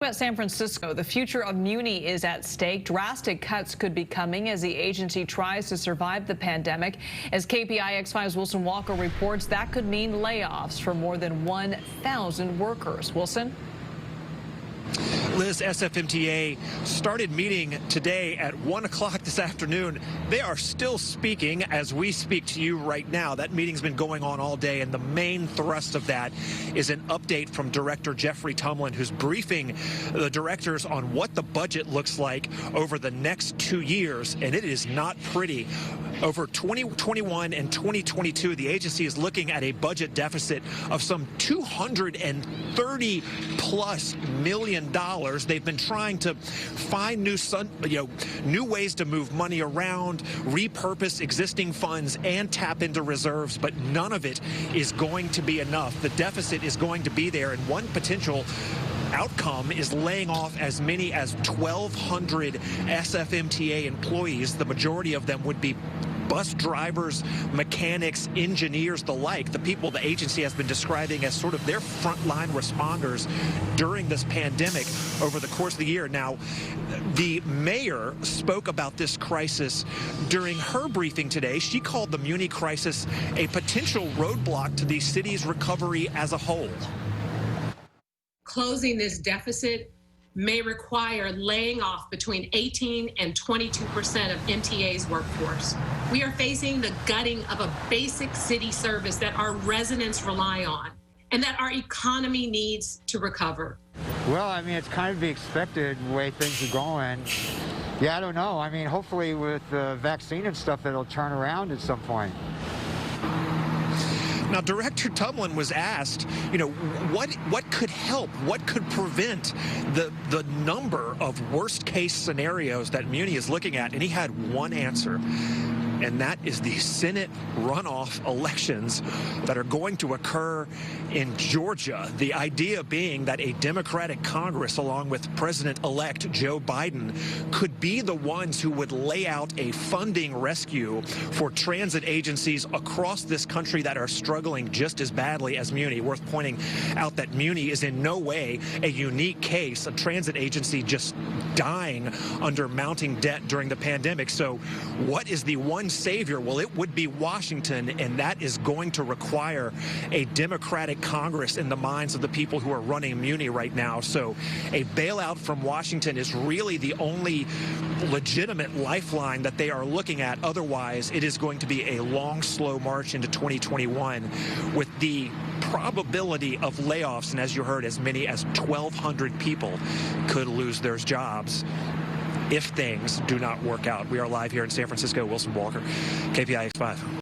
About San Francisco, the future of Muni is at stake. Drastic cuts could be coming as the agency tries to survive the pandemic. As KPIX5's Wilson Walker reports, that could mean layoffs for more than 1,000 workers. Wilson? Liz, SFMTA started meeting today at 1 o'clock this afternoon. They are still speaking as we speak to you right now. That meeting's been going on all day, and the main thrust of that is an update from Director Jeffrey Tumlin, who's briefing the directors on what the budget looks like over the next 2 years, and it is not pretty. Over 2021 and 2022, the agency is looking at a budget deficit of some $230+ million. They've been trying to find new ways to move money around, repurpose existing funds, and tap into reserves, but none of it is going to be enough. The deficit is going to be there, and one potential outcome is laying off as many as 1,200 SFMTA employees. The majority of them would be bus drivers, mechanics, engineers, the like, the people the agency has been describing as sort of their frontline responders during this pandemic over the course of the year. Now, the mayor spoke about this crisis during her briefing today. She called the Muni crisis a potential roadblock to the city's recovery as a whole. Closing this deficit may require laying off between 18 and 22% of MTA's workforce. We are facing the gutting of a basic city service that our residents rely on and that our economy needs to recover. Well, I mean, it's kind of the expected way things are going. Yeah, I don't know. I mean, hopefully with the vaccine and stuff, it'll turn around at some point. Now, Director Tumlin was asked, what could help, what could prevent the number of worst-case scenarios that Muni is looking at, and he had one answer. And that is the Senate runoff elections that are going to occur in Georgia. The idea being that a Democratic Congress, along with President-elect Joe Biden, could be the ones who would lay out a funding rescue for transit agencies across this country that are struggling just as badly as Muni. Worth pointing out that Muni is in no way a unique case, a transit agency just dying under mounting debt during the pandemic. So what is the one savior? Well, it would be Washington, and that is going to require a Democratic Congress in the minds of the people who are running Muni right now. So a bailout from Washington is really the only legitimate lifeline that they are looking at. Otherwise, it is going to be a long, slow march into 2021 with the probability of layoffs, and as you heard, as many as 1,200 people could lose their jobs if things do not work out. We are live here in San Francisco. Wilson Walker, KPIX5.